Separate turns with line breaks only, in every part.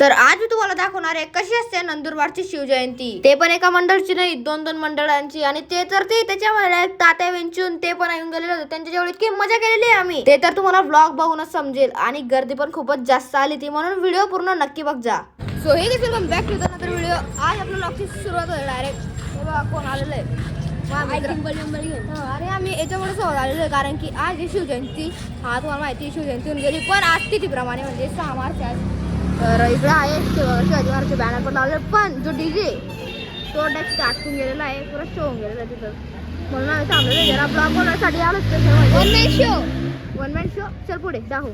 तर आज मी तुम्हाला दाखवणार आहे कशी असते नंदुरबारची शिवजयंती, ते पण एका मंडळची नाही, दोन दोन मंडळांची. आणि ते तर ते त्याच्यामध्ये तात्या विंचून ते पण येऊन गेलेले होते, त्यांच्या जेवढी इतकी मजा केलेली आहे आम्ही, ते तर तुम्हाला ब्लॉग बघूनच समजेल. आणि गर्दी पण खूपच जास्त आली ती, म्हणून व्हिडिओ पूर्ण नक्की बघ जा. सो हे देखील welcome back to the video. आज आपल्या ब्लॉगची सुरुवात होईल डायरेक्ट. बघा कोण आलेलं आहे. अरे आम्ही याच्यामुळे सोबत आलेलो आहे कारण की आज आहे शिवजयंती. हा तुम्हाला माहिती आहे शिवजयंती होऊन गेली, पण आज तिथीप्रमाणे म्हणजे 6 मार्च आज. तर इकडे आहे शिवाजी महाराजचे बॅनर पण लावले, पण जो डीजे तो डेक्स आटकून गेलेला आहे, पुरा शो होऊन गेलेला आहे तिथं. म्हणून आम्ही थांबलेलो जरा ब्लॉग बनवण्यासाठी आलो. One man show. चल पुढे दाखवू.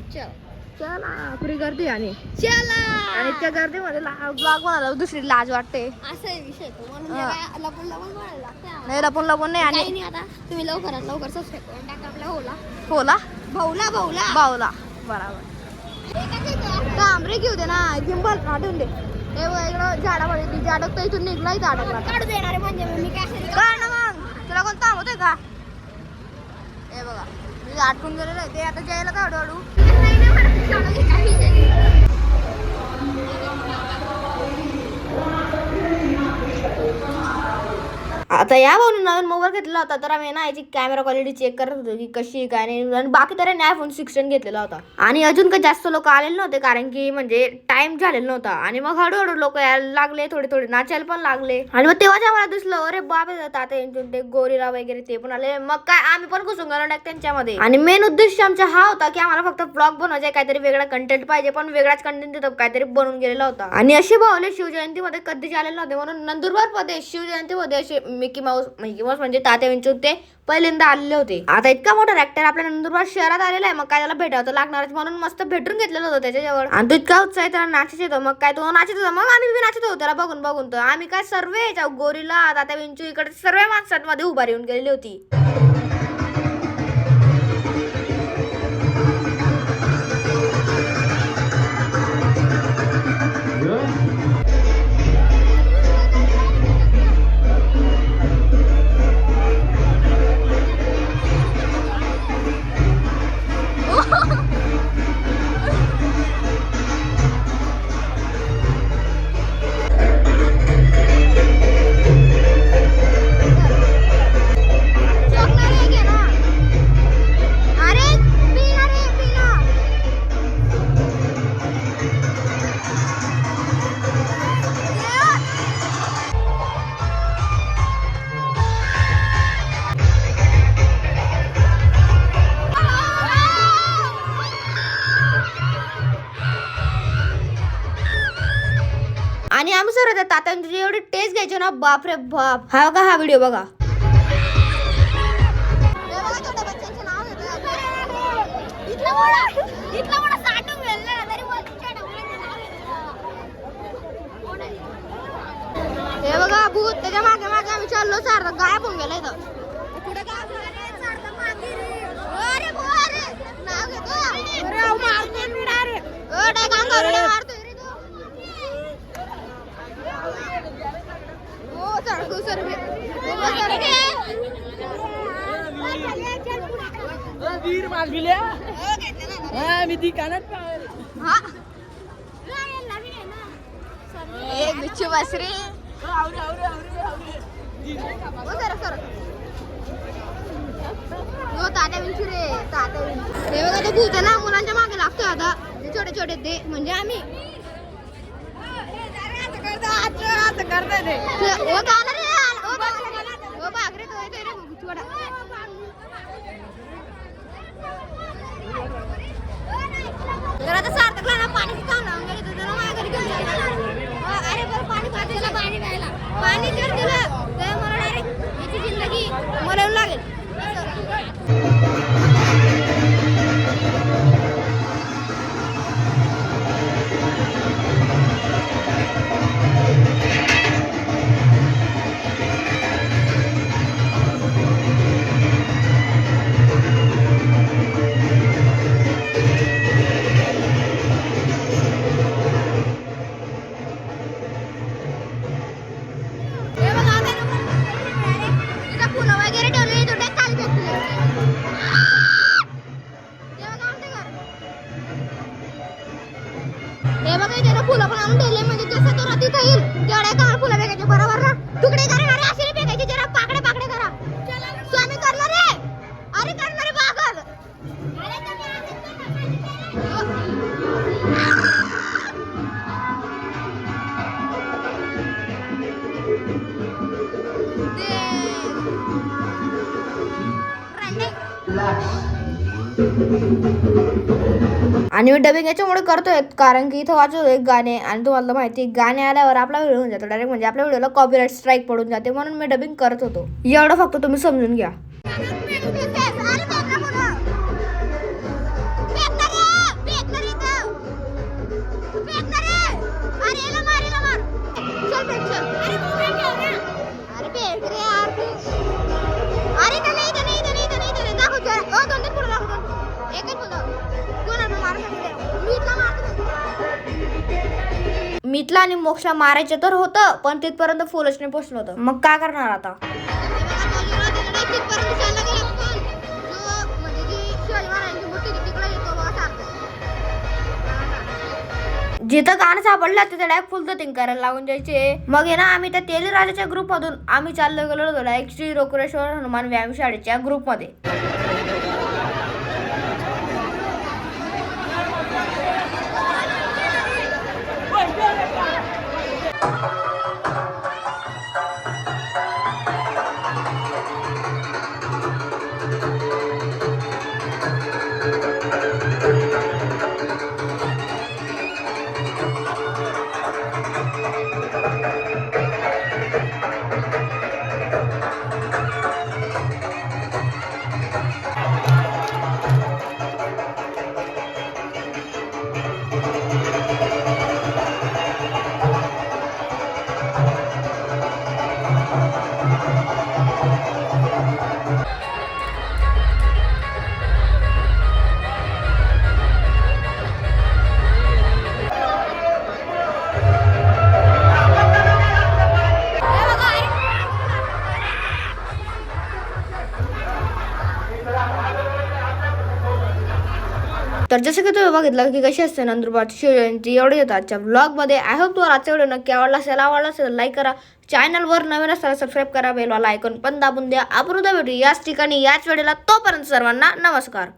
चला पुरी गर्दी आणि आणि त्या गर्दीमध्ये ब्लॉग बनायला दुसरी लाज वाटते.
असा विषय तो लपून लपून बोलायला लागतं.
नाही लपून नाही. आणि
आता तुम्ही लवकर सबस्क्राईब करून टाका आपला
होला
भाऊला
बरोबर. तांबरे घेऊ दे ना, गिंबल काढून दे. हे बघ इकडं झाडामध्ये ती झाडक तर इथून निघला, इथं अडकला.
काढू देणार म्हणजे मी काय
काढ ना मग, तुला कोण थांबवतोय का? हे बघा मी आटकून गेलेलं आहे, ते आता जायला तर हळूहळू. आता या भाऊन नवीन मोबाईल घेतलेला होता, तर आम्ही ना याची कॅमेरा क्वालिटी चेक करत होतो की कशी काय नाही. आणि बाकी तर आयफोन 16 घेतलेला होता. आणि अजून काही जास्त लोक आलेले नव्हते कारण की म्हणजे टाइम झालेला नव्हता. आणि मग हळूहळू लोक यायला लागले, थोडे नाचायला पण लागले. आणि मग तेव्हा मला दिसलं अरे बाबा तात्या ते गोरीला वगैरे ते पण आले. मग काय आम्ही पण घुसून गेलो डायरेक्ट त्यांच्यामध्ये. आणि मेन उद्देश आमचा हा होता की आम्हाला फक्त ब्लॉग बनवायचा, काहीतरी वेगळा कंटेंट पाहिजे, पण वेगळाच कंटेंट तिथं काहीतरी बनवून गेलेला होता. आणि असे भावले शिवजयंतीमध्ये कधीच आलेले नव्हते, म्हणून नंदुरबार मध्ये शिवजयंतीमध्ये असे मिकी माऊस म्हणजे तात्या विंचून ते पहिल्यांदा आलेले होते. आता इतका मोठा ऍक्टर आपल्या नंदुरबार शहरात आलेला आहे, मग काय त्याला भेटावं तर लागणारच, म्हणून मस्त भेटून घेतलेलं होतं त्याच्याजवळ. आणि तो इतका उत्साहित त्याला नाचत होता. मग काय तो नाचत होता, मग आम्ही नाचत होतो त्याला बघून. तर आम्ही काय सर्व गोरीला तात्या विंचू इकडे सर्व माणसांमध्ये उभारी येऊन गेलेली होती. आणि आम्ही सर तात्यांची एवढी टेस्ट घ्यायची ना, बापरे बाप. हा बघा हा व्हिडिओ बघा. हे बघा भूत, त्याच्या मागे आम्ही चाललो, सारखं गायब होऊन गेला इथं. बिच्छू बसरी तात्या विंचू रे, तात्या विंचू. हे बघा तो भूत आहे ना, मुलांच्या मागे लागतो आता. छोटे ते म्हणजे आम्ही तर आता सार्थकला ना पाणी लावून गेले, तर त्याला माझ्या घरी घेऊन जायला. अरे बरं पाणी प्यायला पाणी जर दिलं तर मला डायरेक्ट याची जिंदगी मला येऊन लागेल. हे
आणून ठेवले म्हणजे जसं तो तिथे येईल तेवढ्या काळ फुलं फेकायचे बरोबर ना तुकडे करा रे असे फेकायचे जरा पाकडे पाकडे करा स्वामी करला रे अरे करणार रे पागल
आणि मी डबिंग याच्यामुळे करतोय कारण की इथं वाचतोय गाणे आणि तुम्हाला माहिती आहे, गाणे आल्यावर आपला व्हिडिओ होऊन जातो डायरेक्ट, म्हणजे आपल्या व्हिडिओला कॉपीराइट स्ट्राईक पडून जाते, म्हणून मी डबिंग करत होतो. एवढं फक्त तुम्ही समजून घ्या. मितला आणि मोक्षला मारायचं तर होतं पण तिथपर्यंत फुलच नाही पोचलं होतं. मग काय करणार आता. जिथं गाणं सापडलं तिथे डायरेक्ट फुल थिंक करायला लागून जायचे. मग आहे ना आम्ही त्या तेली राजाच्या ग्रुप मधून आम्ही चाललो गेलो होतो डायरेक्ट श्री रोकरेश्वर हनुमान व्यायाम शाळेच्या ग्रुप मध्ये. तर जसं की तुम्ही बघितलं की कशी असते नंदुरबारची शिवजयंती एवढे येतात आजच्या ब्लॉगमध्ये. आय होप तुम्हाला आजचा व्हिडिओ नक्की आवडला असेल लाईक करा, चॅनलवर नवीन असताना सबस्क्राईब करा, बेलवाला आयकॉन पण दाबून द्या. आपण उद्या भेटू याच ठिकाणी याच वेळेला. तोपर्यंत सर्वांना नमस्कार.